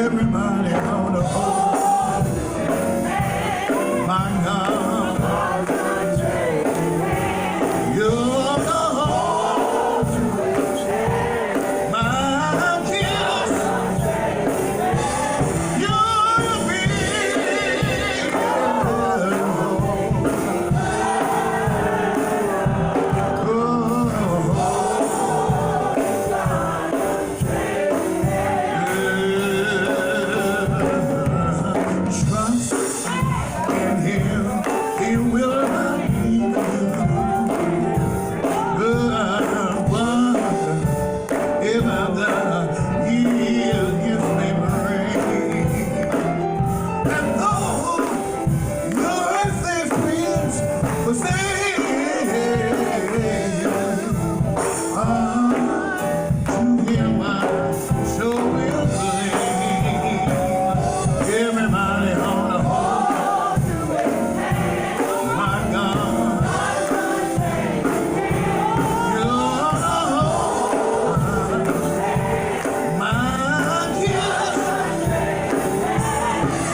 Everybody on the hold. My God, you're the hold. My Jesus, you're the big trust in Him, He will not leave you. If I'm the He'll give me rain. And though your earthly friends forsake, to Him I sure will cling. Everybody on the horse, my God, you're the horse, my Jesus,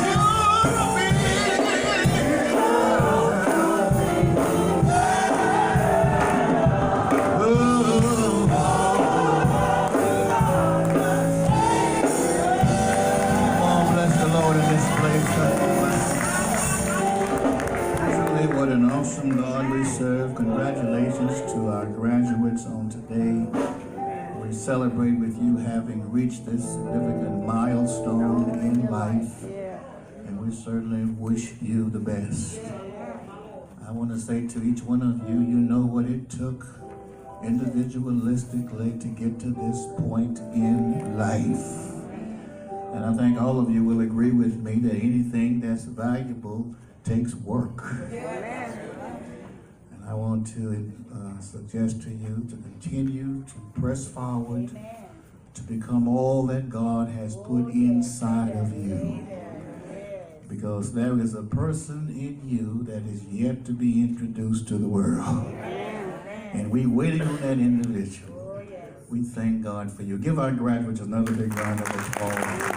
you're the big. Oh, bless the Lord in this place. Truly, what an awesome God we serve. Congratulations to our graduates on today. We celebrate with you having reached this significant milestone in life. And we certainly wish you the best. I want to say to each one of you, you know what it took individualistically to get to this point in life. And I think all of you will agree with me that anything that's valuable takes work. And I want to suggest to you to continue to press forward to become all that God has put inside of you. Because there is a person in you that is yet to be introduced to the world. And we're waiting on that individual. We thank God for you. Give our graduates another big round of applause.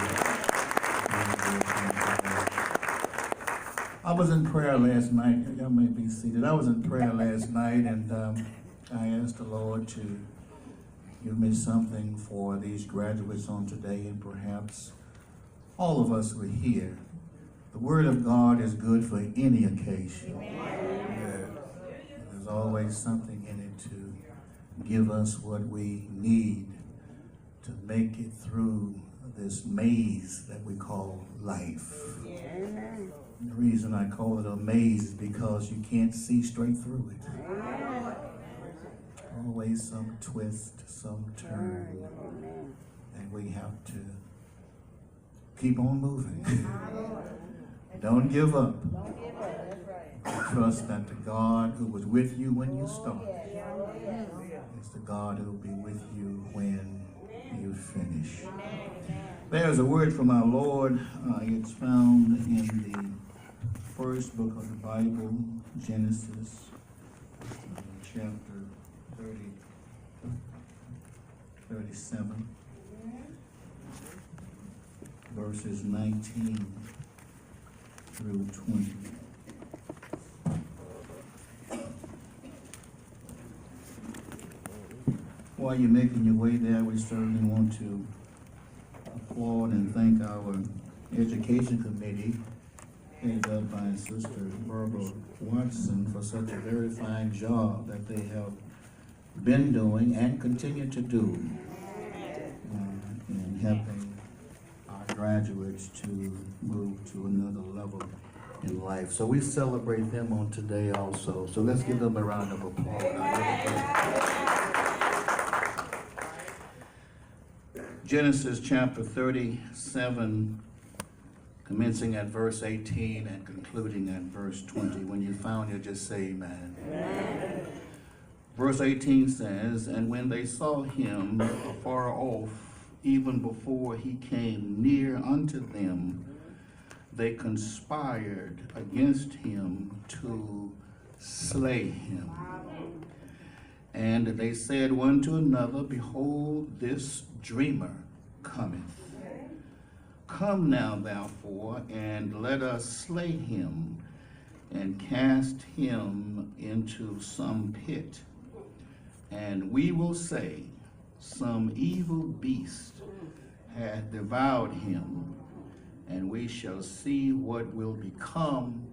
I was in prayer last night. Y'all may be seated. I was in prayer last night, and I asked the Lord to give me something for these graduates on today, and perhaps all of us were here. The Word of God is good for any occasion. There's always something in it to give us what we need to make it through this maze that we call life. The reason I call it a maze is because you can't see straight through it. Always some twist, some turn, and we have to keep on moving. Don't give up. Trust that the God who was with you when you started is the God who will be with you when you finish. There's a word from our Lord. It's found in the first book of the Bible, Genesis, chapter 37, verses 19 through 20. While you're making your way there, we certainly want to applaud and thank our education committee, headed up by Sister Barbara Watson, for such a very fine job that they have been doing and continue to do in helping our graduates to move to another level in life. So we celebrate them on today also. So let's give them a round of applause. Genesis chapter 37, commencing at verse 18 and concluding at verse 20. When you found it, just say amen. Amen. Verse 18 says, "And when they saw him afar off, even before he came near unto them, they conspired against him to slay him. And they said one to another, Behold, this dreamer cometh. Come now, therefore, and let us slay him, and cast him into some pit. And we will say, some evil beast hath devoured him, and we shall see what will become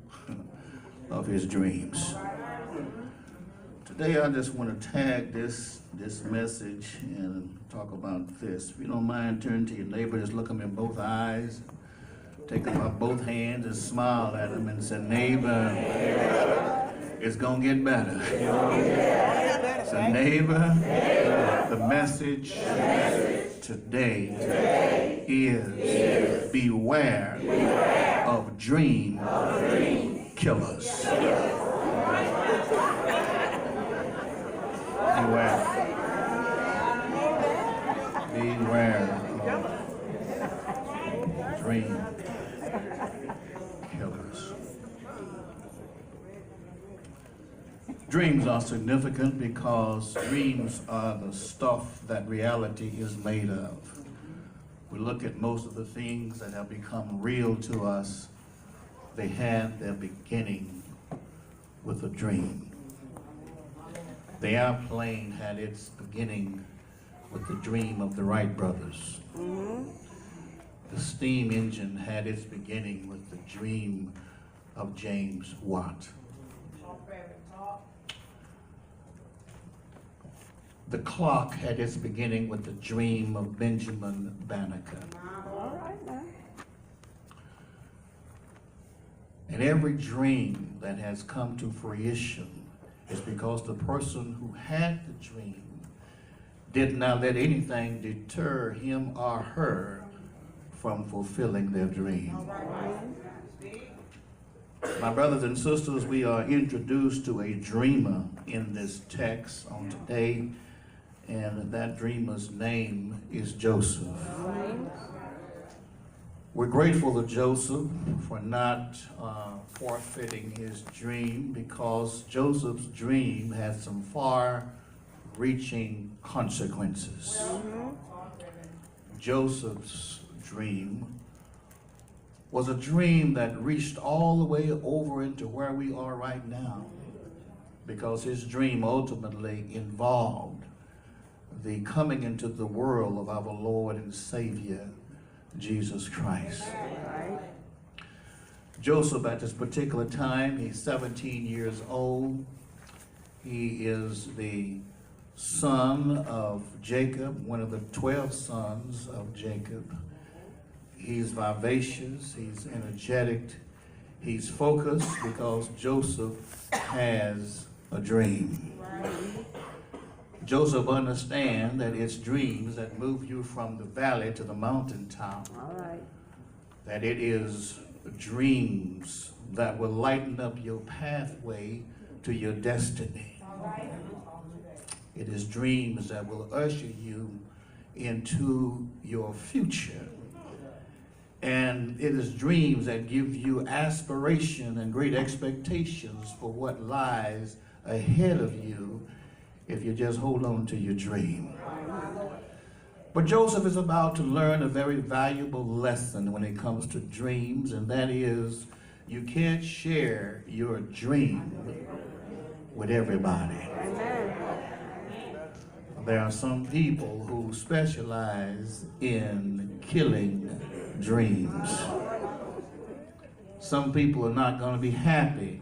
of his dreams. Today I just want to tag this message and talk about this. If you don't mind, turn to your neighbor, just look him in both eyes, take him by both hands and smile at him and say, neighbor, it's going to get better. So neighbor, the message today is beware of dream killers. Beware of dream killers. Dreams are significant because dreams are the stuff that reality is made of. We look at most of the things that have become real to us, they had their beginning with a dream. The airplane had its beginning with the dream of the Wright brothers. The steam engine had its beginning with the dream of James Watt. The clock had its beginning with the dream of Benjamin Banneker. And every dream that has come to fruition is because the person who had the dream did not let anything deter him or her from fulfilling their dream. My brothers and sisters, we are introduced to a dreamer in this text on today, and that dreamer's name is Joseph. We're grateful to Joseph for not forfeiting his dream, because Joseph's dream had some far-reaching consequences. Joseph's dream was a dream that reached all the way over into where we are right now, because his dream ultimately involved the coming into the world of our Lord and Savior, Jesus Christ. Joseph, at this particular time, he's 17 years old. He is the son of Jacob, one of the 12 sons of Jacob. He's vivacious, he's energetic, he's focused, because Joseph has a dream. Joseph understands that it's dreams that move you from the valley to the mountaintop. That it is dreams that will lighten up your pathway to your destiny. It is dreams that will usher you into your future. And it is dreams that give you aspiration and great expectations for what lies ahead of you if you just hold on to your dream. But Joseph is about to learn a very valuable lesson when it comes to dreams, and that is, you can't share your dream with everybody. There are some people who specialize in killing dreams. Some people are not going to be happy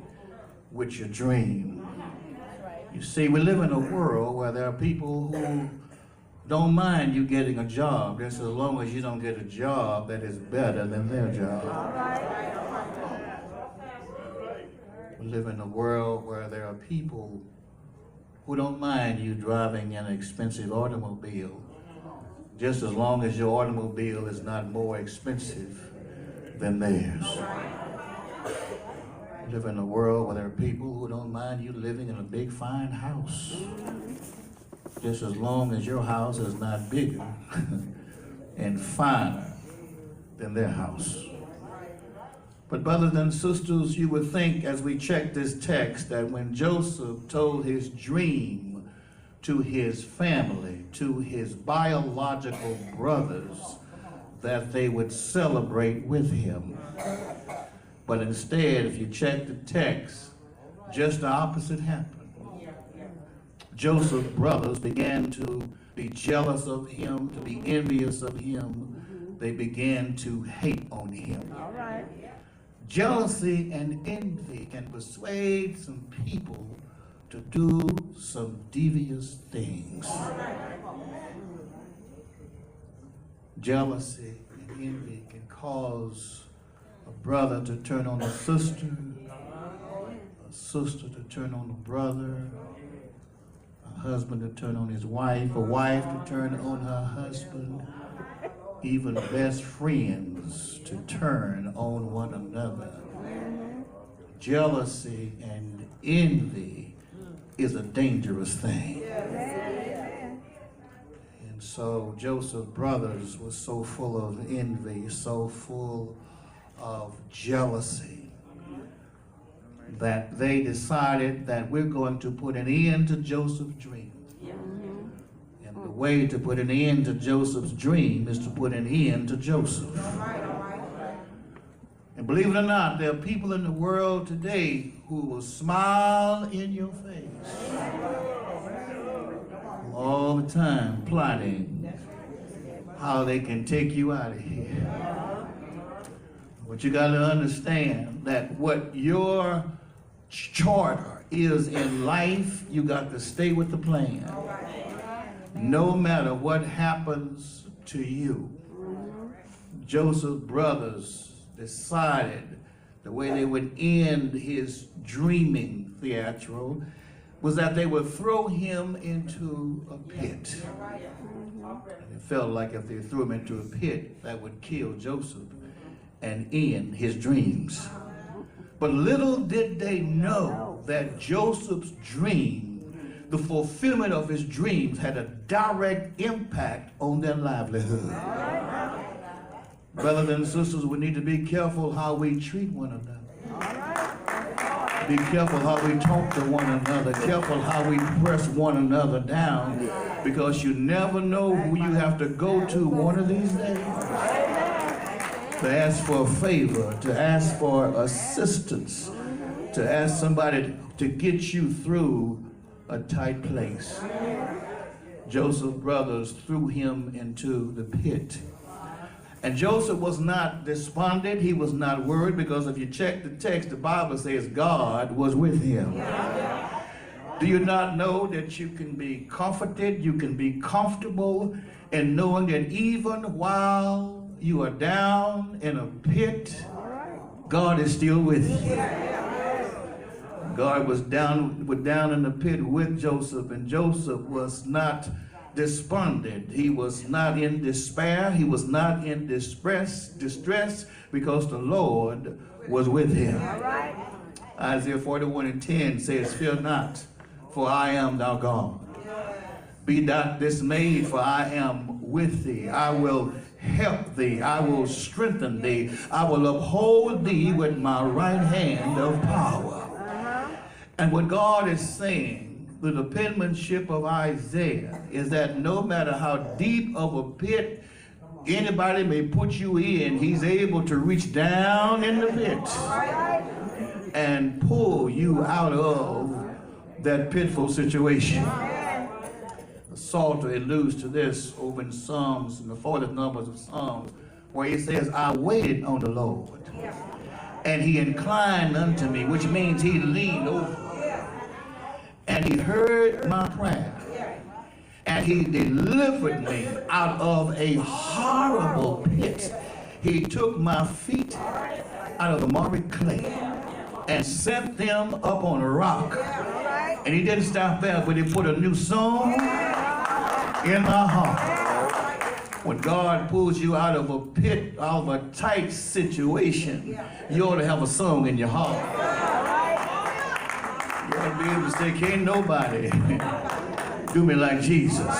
with your dream. You see, we live in a world where there are people who don't mind you getting a job, just as long as you don't get a job that is better than their job. We live in a world where there are people who don't mind you driving an expensive automobile, just as long as your automobile is not more expensive than theirs. We live in a world where there are people who don't mind you living in a big fine house, just as long as your house is not bigger and finer than their house. But brothers and sisters, you would think, as we check this text, that when Joseph told his dream to his family, to his biological brothers, that they would celebrate with him. But instead, if you check the text, just the opposite happened. Joseph's brothers began to be jealous of him, to be envious of him. They began to hate on him. All right. Jealousy and envy can persuade some people to do some devious things. Jealousy and envy can cause a brother to turn on a sister to turn on a brother, a husband to turn on his wife, a wife to turn on her husband, even best friends to turn on one another. Jealousy and envy is a dangerous thing. And so Joseph's brothers were so full of envy, so full of jealousy, that they decided that we're going to put an end to Joseph's dream. And the way to put an end to Joseph's dream is to put an end to Joseph. And believe it or not, there are people in the world today who will smile in your face all the time, plotting how they can take you out of here. But you got to understand that what your charter is in life, you got to stay with the plan. No matter what happens to you. Joseph's brothers decided the way they would end his dreaming theatrical was that they would throw him into a pit. And it felt like if they threw him into a pit, that would kill Joseph and end his dreams. But little did they know that Joseph's dream, the fulfillment of his dreams, had a direct impact on their livelihood. Brothers and sisters, we need to be careful how we treat one another. Be careful how we talk to one another. Careful how we press one another down, because you never know who you have to go to one of these days to ask for a favor, to ask for assistance, to ask somebody to get you through a tight place. Joseph's brothers threw him into the pit. And Joseph was not despondent, he was not worried, because if you check the text, the Bible says God was with him. Do you not know that you can be comforted, you can be comfortable in knowing that even while you are down in a pit, God is still with you? God was down in the pit with Joseph, and Joseph was not despondent. He was not in despair. He was not in distress, because the Lord was with him. Isaiah 41:10 says, "Fear not, for I am thy God. Be not dismayed, for I am with thee. I will help thee. I will strengthen thee. I will uphold thee with my right hand of power." And what God is saying, the penmanship of Isaiah, is that no matter how deep of a pit anybody may put you in, he's able to reach down in the pit and pull you out of that pitful situation. The Psalter alludes to this over in Psalms, in the 40th numbers of Psalms, where he says, "I waited on the Lord, and he inclined unto me," which means he leaned over, and he heard my prayer, and he delivered me out of a horrible pit. He took my feet out of the miry clay and set them up on a rock. And he didn't stop there, but he put a new song in my heart. When God pulls you out of a pit, out of a tight situation, you ought to have a song in your heart. You ought to be able to say, "Can't nobody do me like Jesus."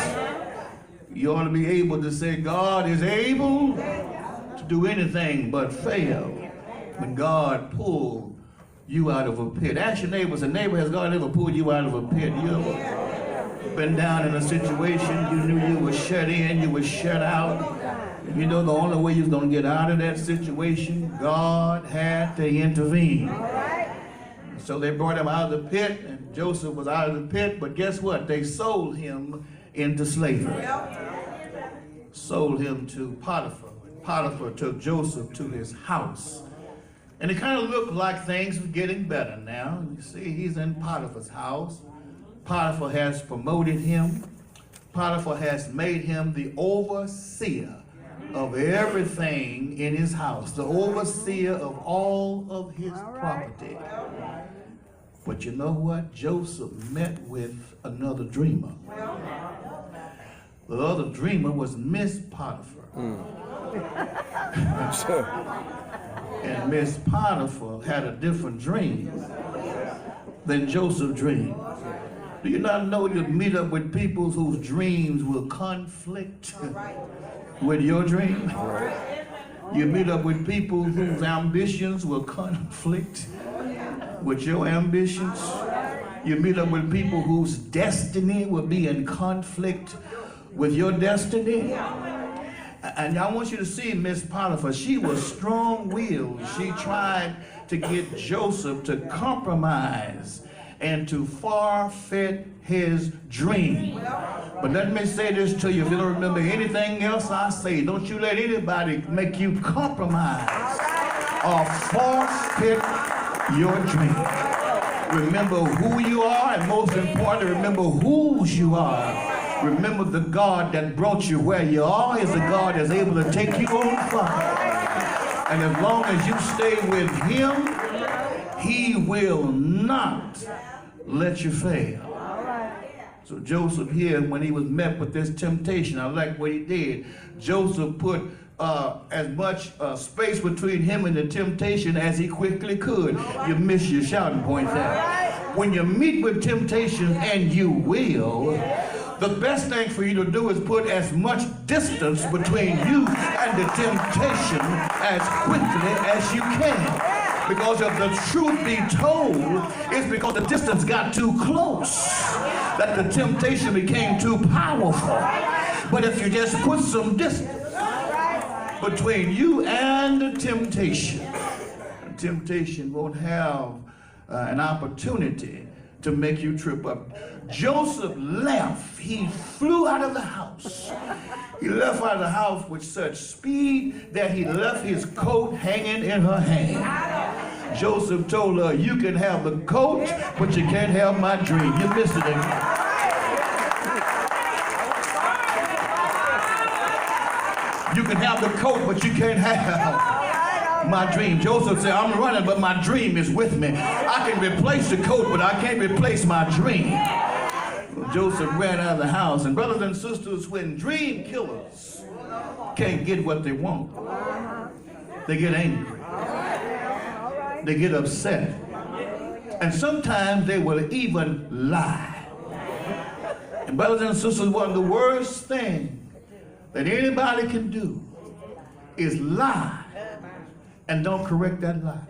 You ought to be able to say, "God is able to do anything but fail." When God pulled you out of a pit. Ask your neighbor, say, "Neighbor, has God ever pulled you out of a pit?" You ever been down in a situation you knew you were shut in, you were shut out, You know the only way he was going to get out of that situation, God had to intervene. So they brought him out of the pit, and Joseph was out of the pit, but guess what? They sold him into slavery. Sold him to Potiphar. Potiphar took Joseph to his house. And it kind of looked like things were getting better now. You see, he's in Potiphar's house. Potiphar has promoted him. Potiphar has made him the overseer of everything in his house, the overseer of all of his property. But you know what? Joseph met with another dreamer. The other dreamer was Miss Potiphar. And Miss Potiphar had a different dream than Joseph dreamed. Do you not know you'll meet up with people whose dreams will conflict with your dream? You meet up with people whose ambitions will conflict with your ambitions. You meet up with people whose destiny will be in conflict with your destiny. And I want you to see Miss Potiphar. She was strong-willed. She tried to get Joseph to compromise and to forfeit his dream. But let me say this to you. If you don't remember anything else I say, don't you let anybody make you compromise or forfeit your dream. Remember who you are, and most importantly, remember whose you are. Remember the God that brought you where you are is the God that's able to take you on far. And as long as you stay with him, he will not let you fail. So Joseph here, when he was met with this temptation, I like what he did. Joseph put as much space between him and the temptation as he quickly could. You miss your shouting point there. When you meet with temptation, and you will, the best thing for you to do is put as much distance between you and the temptation as quickly as you can. Because if the truth be told, it's because the distance got too close that the temptation became too powerful. But if you just put some distance between you and the temptation won't have an opportunity to make you trip up. Joseph left. He flew out of the house. He left out of the house with such speed that he left his coat hanging in her hand. Joseph told her, you can have the coat, but you can't have my dream. You missed it again. You can have the coat, but you can't have my dream. Joseph said, I'm running, but my dream is with me. I can replace the coat, but I can't replace my dream. Well, Joseph ran out of the house. And brothers and sisters, when dream killers can't get what they want, they get angry. They get upset. And sometimes they will even lie. And brothers and sisters, one of the worst things that anybody can do is lie and don't correct that lie.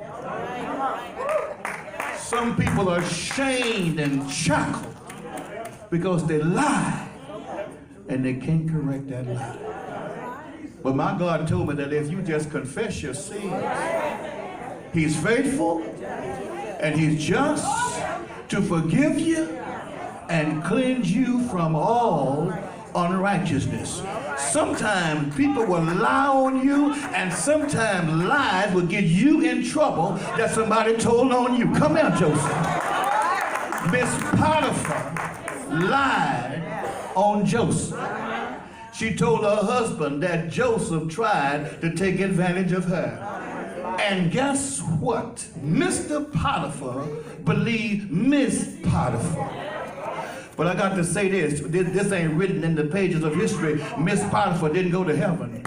Some people are shamed and shackled because they lie and they can't correct that lie. But my God told me that if you just confess your sins, he's faithful and he's just to forgive you and cleanse you from all unrighteousness. Sometimes people will lie on you, and sometimes lies will get you in trouble that somebody told on you. Come here, Joseph. Miss Potiphar lied on Joseph. She told her husband that Joseph tried to take advantage of her. And guess what? Mr. Potiphar believed Miss Potiphar. But I got to say this. This ain't written in the pages of history. Miss Potiphar didn't go to heaven.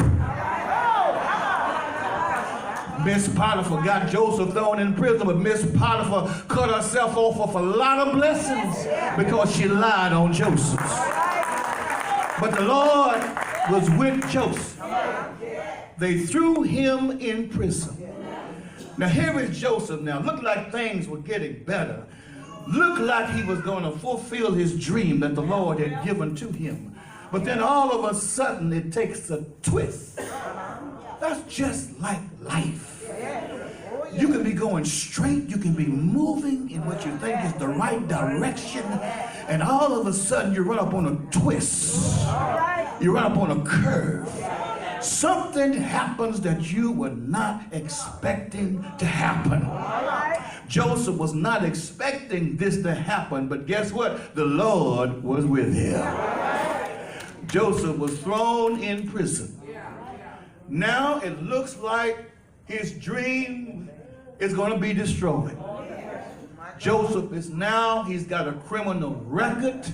Miss Potiphar got Joseph thrown in prison, but Miss Potiphar cut herself off of a lot of blessings because she lied on Joseph. But the Lord was with Joseph. They threw him in prison. Now here is Joseph now. Looked like things were getting better. Looked like he was going to fulfill his dream that the Lord had given to him. But then all of a sudden it takes a twist. That's just like life. You can be going straight, you can be moving in what you think is the right direction, and all of a sudden you run up on a twist. You run up on a curve. Something happens that you were not expecting to happen. Joseph was not expecting this to happen, but guess what? The Lord was with him. Joseph was thrown in prison. Now it looks like his dream is going to be destroyed. Joseph is now, he's got a criminal record.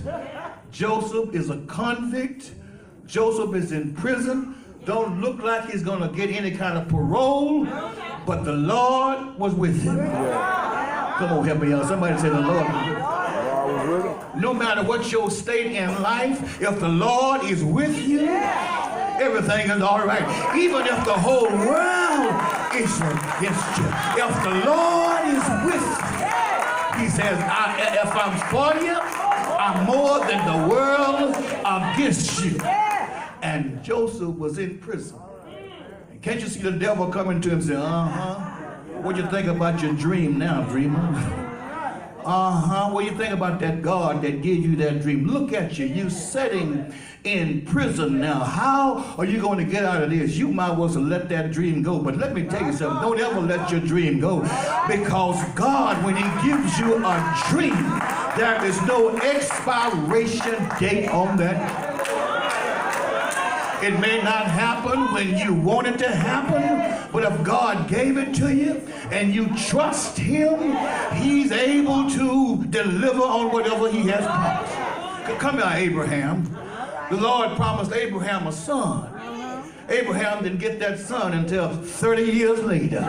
Joseph is a convict. Joseph is in prison. Don't look like he's going to get any kind of parole, but the Lord was with him. Come on, help me out. Somebody say the Lord was with him. No matter what your state in life, if the Lord is with you, everything is all right. Even if the whole world is against you, if the Lord is with you, he says, if I'm for you, I'm more than the world against you. And Joseph was in prison. And can't you see the devil coming to him and say, what do you think about your dream now, dreamer? What do you think about that God that gave you that dream? Look at you. You sitting in prison now. How are you going to get out of this? You might well let that dream go. But let me tell you something. Don't ever let your dream go. Because God, when he gives you a dream, there is no expiration date on that. It may not happen when you want it to happen, but if God gave it to you and you trust him, he's able to deliver on whatever he has promised. Come here, Abraham. The Lord promised Abraham a son. Abraham didn't get that son until 30 years later.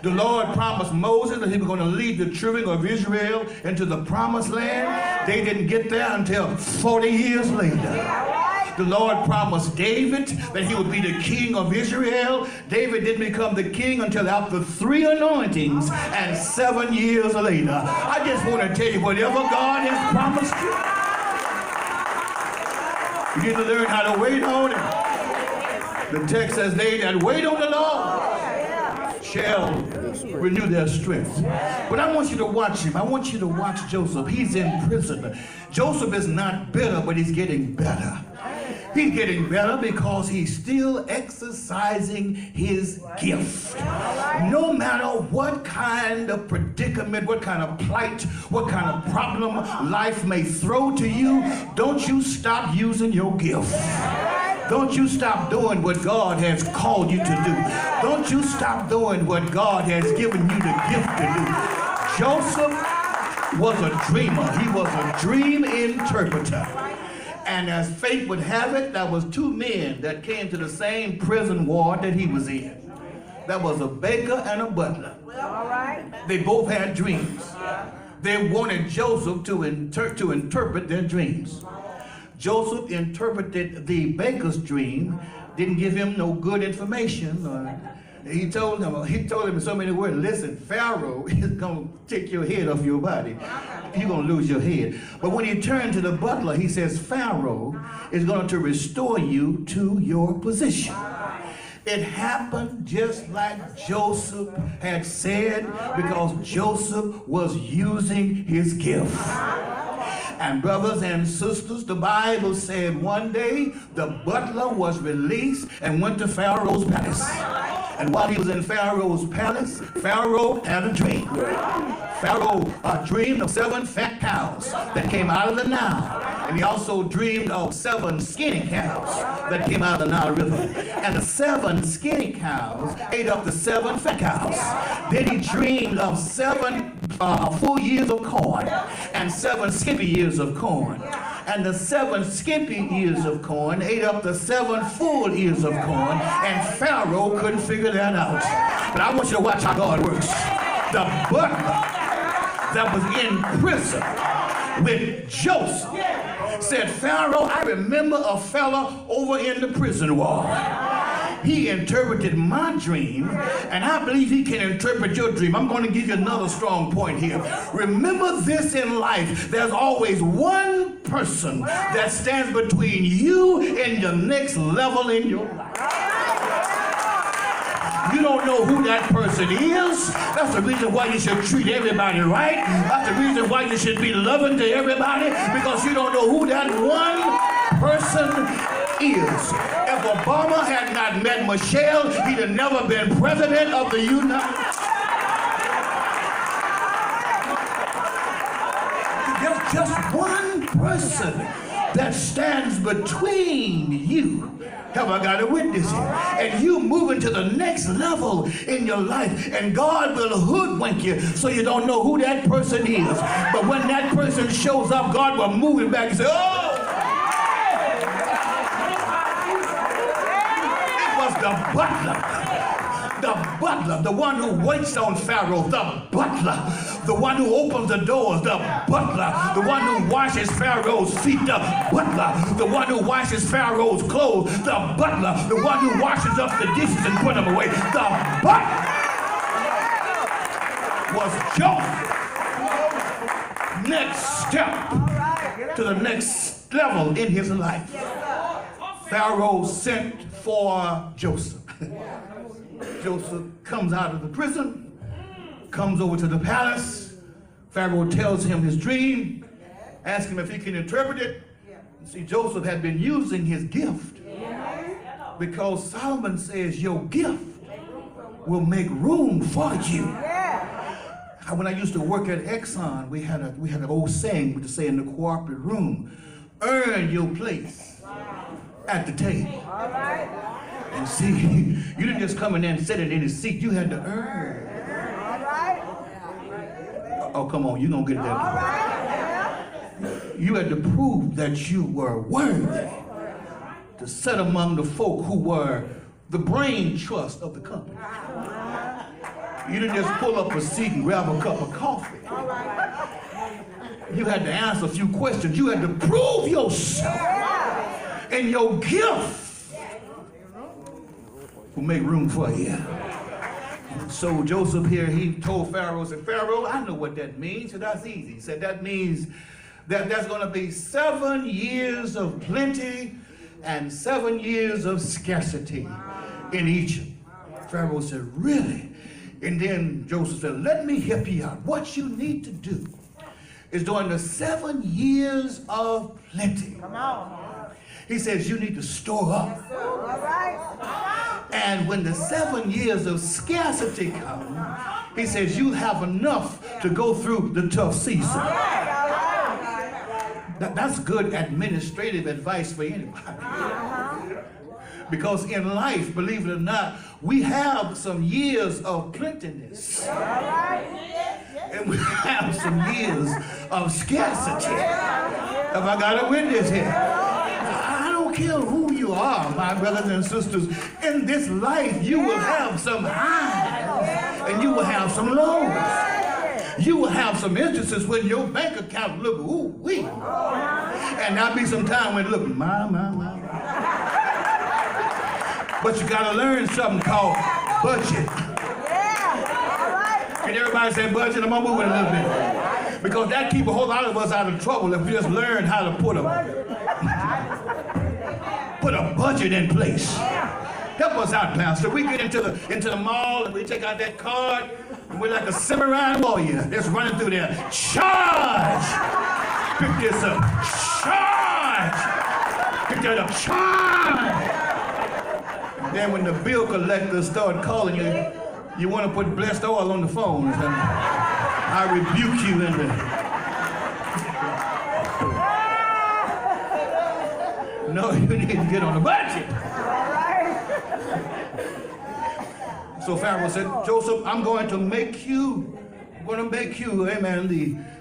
The Lord promised Moses that he was going to lead the children of Israel into the promised land. They didn't get there until 40 years later. The Lord promised David that he would be the king of Israel. David didn't become the king until after 3 anointings and 7 years later. I just want to tell you, whatever God has promised you, you need to learn how to wait on him. The text says, they that wait on the Lord shall renew their strength. But I want you to watch him. I want you to watch Joseph. He's in prison. Joseph is not bitter, but he's getting better. He's getting better because he's still exercising his gift. No matter what kind of predicament, what kind of plight, what kind of problem life may throw to you, don't you stop using your gift. Don't you stop doing what God has called you to do. Don't you stop doing what God has given you the gift to do. Joseph was a dreamer. He was a dream interpreter. And as fate would have it, there was 2 men that came to the same prison ward that he was in. That was a baker and a butler. They both had dreams. They wanted Joseph to interpret their dreams. Joseph interpreted the baker's dream, didn't give him no good information. He told him in so many words, listen, Pharaoh is going to take your head off your body. You're going to lose your head. But when he turned to the butler, he says, Pharaoh is going to restore you to your position. It happened just like Joseph had said, because Joseph was using his gift. And brothers and sisters, the Bible said one day the butler was released and went to Pharaoh's palace. And while he was in Pharaoh's palace, Pharaoh had a dream. Pharaoh dreamed of 7 fat cows that came out of the Nile. And he also dreamed of 7 skinny cows that came out of the Nile River. And the 7 skinny cows ate up the 7 fat cows. Then he dreamed of 7 full years of corn and 7 skimpy years of corn. And the 7 skimpy ears of corn ate up the 7 full ears of corn, and Pharaoh couldn't figure that out. But I want you to watch how God works. The butler that was in prison with Joseph said, Pharaoh, I remember a fella over in the prison ward. He interpreted my dream, and I believe he can interpret your dream. I'm going to give you another strong point here. Remember this in life. There's always one person that stands between you and the next level in your life. You don't know who that person is. That's the reason why you should treat everybody right. That's the reason why you should be loving to everybody, because you don't know who that one person is. If Obama had not met Michelle, he'd have never been president of the United States. There's just one person that stands between you. Have I got a witness here? And you moving to the next level in your life, and God will hoodwink you so you don't know who that person is. But when that person shows up, God will move it back and say, oh! It was the butler, the one who waits on Pharaoh, the butler, the one who opens the doors, the butler, the one who washes Pharaoh's feet, the butler, the one who washes Pharaoh's clothes, the butler, the one who washes up the dishes and put them away. The butler was Joseph. Next step to the next level in his life. Pharaoh sent for Joseph. Joseph comes out of the prison, comes over to the palace. Pharaoh tells him his dream, asks him if he can interpret it. And see, Joseph had been using his gift because Solomon says your gift will make room for you. When I used to work at Exxon, we had an old saying to say in the cooperative room, earn your place at the table. And see, you didn't just come in there and sit in any seat. You had to earn. Oh, come on, you're going to get that. You had to prove that you were worthy to sit among the folk who were the brain trust of the company. You didn't just pull up a seat and grab a cup of coffee. You had to answer a few questions. You had to prove yourself. And your gift will make room for you. So Joseph here, he told Pharaoh, said, Pharaoh, I know what that means. So that's easy. He said, that means that there's going to be 7 years of plenty and 7 years of scarcity in Egypt. Pharaoh said, really? And then Joseph said, let me help you out. What you need to do is during the 7 years of plenty, he says you need to store up. And when the 7 years of scarcity come, he says you'll have enough to go through the tough season. That's good administrative advice for anybody. Because in life, believe it or not, we have some years of plentiness. And we have some years of scarcity. Have I got a witness here? I don't care who you are, my brothers and sisters. In this life, you will have some highs and you will have some lows. You will have some instances when your bank account look ooh-wee. And there'll be some time when it look my. But you gotta learn something called budget. Can everybody say budget? I'm gonna move it a little bit. Because that keeps a whole lot of us out of trouble if we just learn how to put a budget in place. Help us out, Pastor. We get into the mall and we take out that card and we're like a samurai warrior that's running through there. Charge! Pick this up. Charge! Pick that up. Charge! Then when the bill collectors start calling you, you want to put blessed oil on the phone. I rebuke you in the... No, you need to get on the budget. So Pharaoh said, Joseph, I'm going to make you, amen,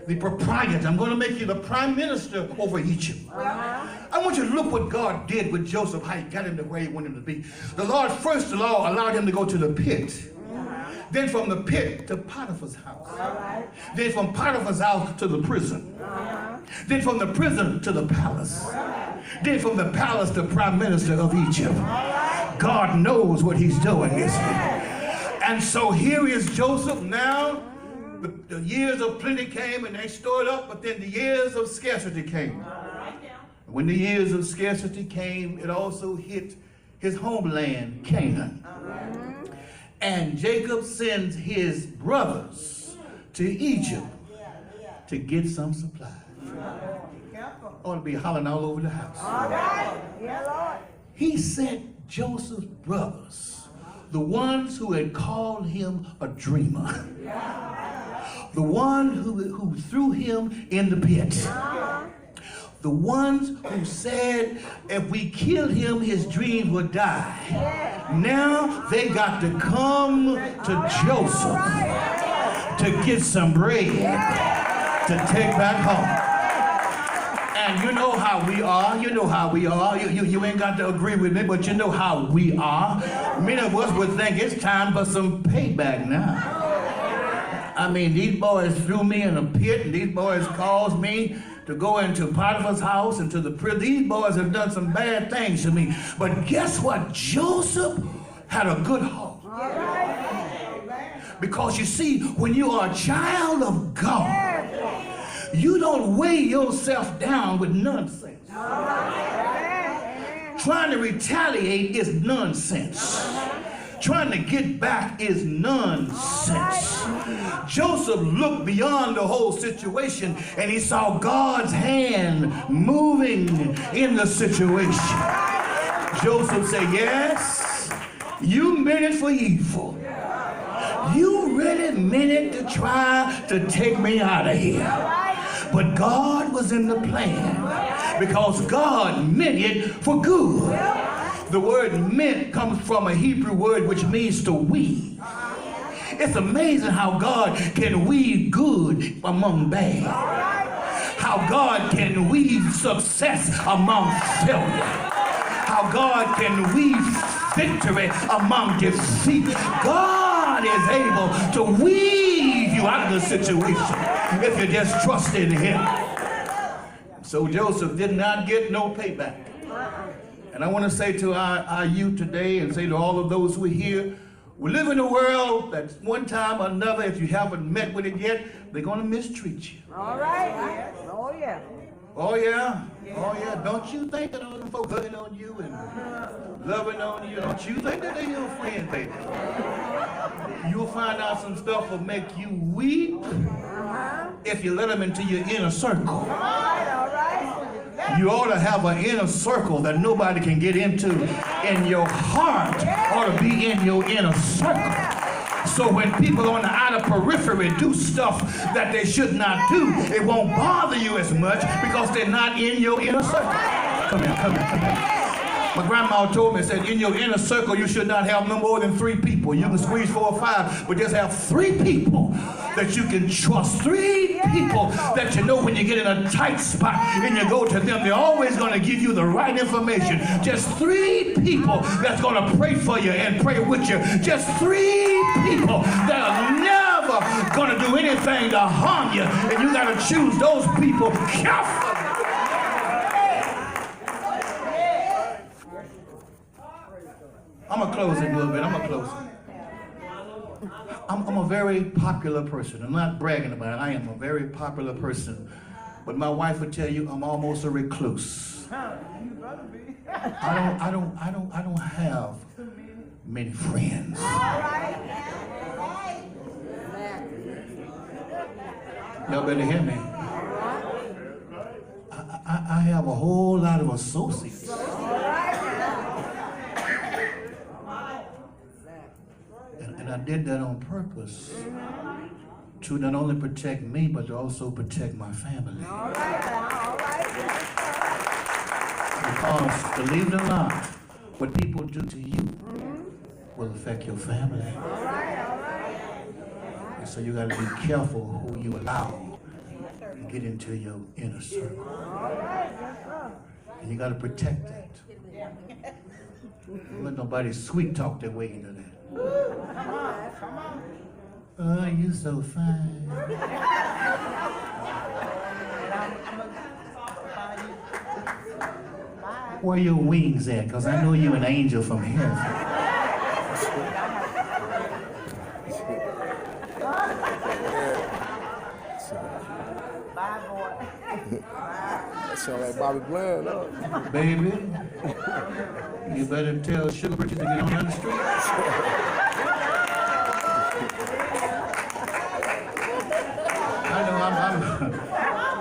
the proprietor. I'm going to make you the prime minister over Egypt. I want you to look what God did with Joseph, how he got him to where he wanted him to be. The Lord first of all allowed him to go to the pit. Then from the pit to Potiphar's house. Then from Potiphar's house to the prison. Then from the prison to the palace. Then from the palace to prime minister of Egypt. God knows what he's doing, isn't he? And so here is Joseph now. The years of plenty came and they stored up, but then the years of scarcity came. When the years of scarcity came, it also hit his homeland, Canaan. And Jacob sends his brothers to Egypt to get some supplies. I ought to be hollering all over the house. All right. Yeah, Lord. He sent Joseph's brothers, the ones who had called him a dreamer, the one who threw him in the pit, the ones who said if we killed him, his dreams would die. Now they got to come to Joseph to get some bread to take back home. And you know how we are. You know how we are. You ain't got to agree with me, but you know how we are. Many of us would think it's time for some payback now. I mean, these boys threw me in a pit, and these boys caused me to go into Potiphar's house and to the prison. These boys have done some bad things to me. But guess what? Joseph had a good heart. Because you see, when you are a child of God, you don't weigh yourself down with nonsense. Trying to retaliate is nonsense. Trying to get back is nonsense. Joseph looked beyond the whole situation and he saw God's hand moving in the situation. Joseph said, yes, you meant it for evil. You really meant it to try to take me out of here. But God was in the plan because God meant it for good. The word meant comes from a Hebrew word which means to weave. It's amazing how God can weave good among bad. How God can weave success among failure. How God can weave victory among defeat. God is able to weave you out of the situation if you just trust in him. So Joseph did not get no payback. And I want to say to our youth today and say to all of those who are here, we live in a world that one time or another, if you haven't met with it yet, they're going to mistreat you. All right. Oh, yeah. Oh, yeah. Oh, yeah. Don't you think that all them folks hugging on you and loving on you, don't you think that they're your friend, baby? You'll find out some stuff will make you weep if you let them into your inner circle. All right. You ought to have an inner circle that nobody can get into. And your heart ought to be in your inner circle. So when people on the outer periphery do stuff that they should not do, it won't bother you as much because they're not in your inner circle. Come here. My grandma told me, said, in your inner circle, you should not have no more than 3 people. You can squeeze 4 or 5, but just have 3 people that you can trust. 3 people that you know when you get in a tight spot and you go to them, they're always going to give you the right information. Just 3 people that's going to pray for you and pray with you. Just 3 people that are never going to do anything to harm you. And you got to choose those people carefully. I'm going to close it a little bit. I'm a very popular person. I'm not bragging about it. I am a very popular person. But my wife would tell you I'm almost a recluse. I don't have many friends. Y'all better hear me. I have a whole lot of associates. And I did that on purpose to not only protect me, but to also protect my family. Because, believe it or not, what people do to you will affect your family. And so you got to be careful who you allow to get into your inner circle. And you got to protect that. Don't let nobody sweet talk their way into that. Come on. Oh, you so fine. Bye. Where your wings at? Because I know you're an angel from heaven. Bye, boy. That sound like Bobby Bland, huh? Baby, you better tell Sugar Bridges to get on down the street. I know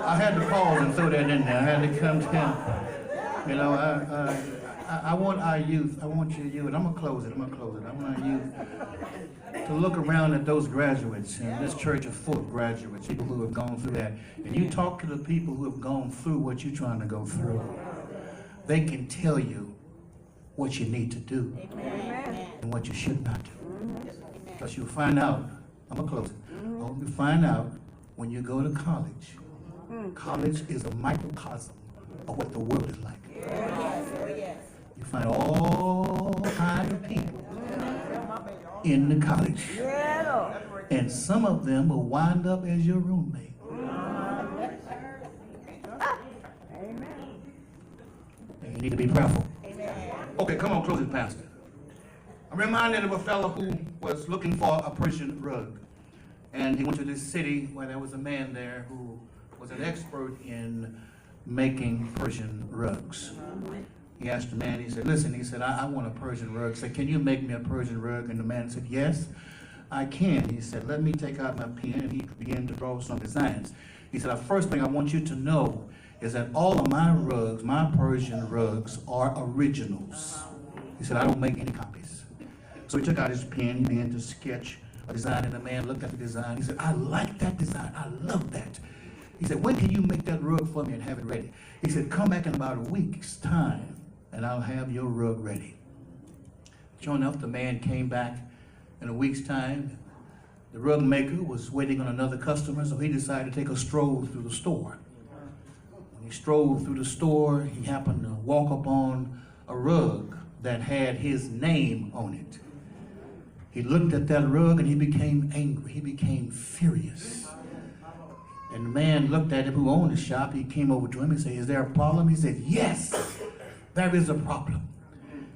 I had to pause and throw that in there. I had to come down. You know, I want our youth, I want your youth, and I'm gonna close it. I want our youth to look around at those graduates, and this church is full of graduates, people who have gone through that. And you talk to the people who have gone through what you're trying to go through. They can tell you what you need to do and what you should not do. Because you'll find out, I'm gonna close it. You'll find out when you go to college, college is a microcosm of what the world is like. You find all kinds of people in the college. And some of them will wind up as your roommate. And you need to be prayerful. Okay, come on, close it, Pastor. I'm reminded of a fellow who was looking for a Persian rug. And he went to this city where there was a man there who was an expert in making Persian rugs. He asked the man, he said, listen, he said, I want a Persian rug. He said, can you make me a Persian rug? And the man said, yes, I can. He said, let me take out my pen, and he began to draw some designs. He said, the first thing I want you to know is that all of my rugs, my Persian rugs, are originals. He said, I don't make any copies. So he took out his pen, he began to sketch a design, and the man looked at the design. He said, I like that design, I love that. He said, when can you make that rug for me and have it ready? He said, come back in about a week's time, and I'll have your rug ready. Sure enough, the man came back in a week's time. The rug maker was waiting on another customer, so he decided to take a stroll through the store. When he strolled through the store, he happened to walk upon a rug that had his name on it. He looked at that rug and he became angry. He became furious. And the man looked at him who owned the shop. He came over to him and said, is there a problem? He said, yes, there is a problem.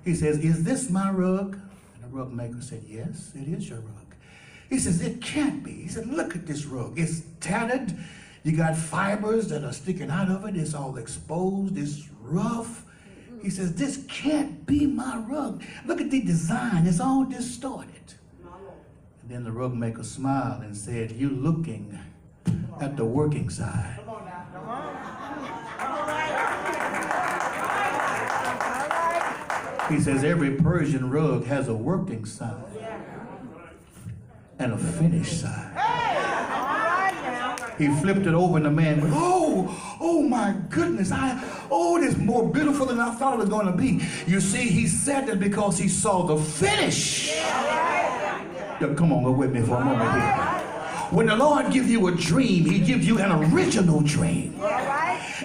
He says, is this my rug? And the rug maker said, yes, it is your rug. He says, it can't be. He said, look at this rug. It's tattered. You got fibers that are sticking out of it. It's all exposed. It's rough. He says, this can't be my rug. Look at the design. It's all distorted. And then the rug maker smiled and said, you're looking at the working side. He says every Persian rug has a working side and a finished side. He flipped it over and the man went, oh my goodness, it's more beautiful than I thought it was going to be. You see, he said that because he saw the finish. Come on, go with me for a moment here. When the Lord gives you a dream, he gives you an original dream.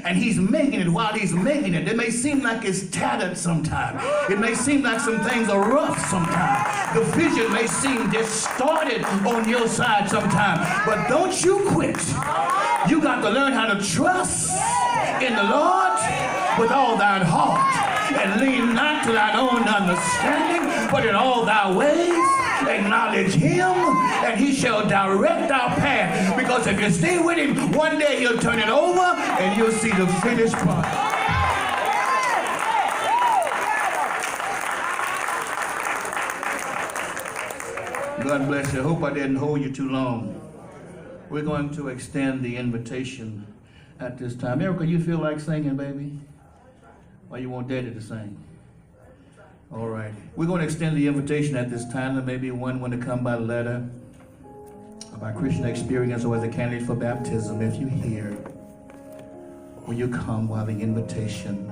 And he's making it. While he's making it, it may seem like it's tattered sometimes. It may seem like some things are rough sometimes. The vision may seem distorted on your side sometimes. But don't you quit. You got to learn how to trust in the Lord with all thine heart. And lean not to thine own understanding, but in all thy ways acknowledge him, and he shall direct our path. Because if you stay with him, one day he'll turn it over and you'll see the finished product. God bless you. I hope I didn't hold you too long. We're going to extend the invitation at this time. Erica, you feel like singing, baby? Or you want Daddy to sing? All right. We're going to extend the invitation at this time. There may be one to come by letter, or by Christian experience, or as a candidate for baptism. If you're here, will you come while the invitation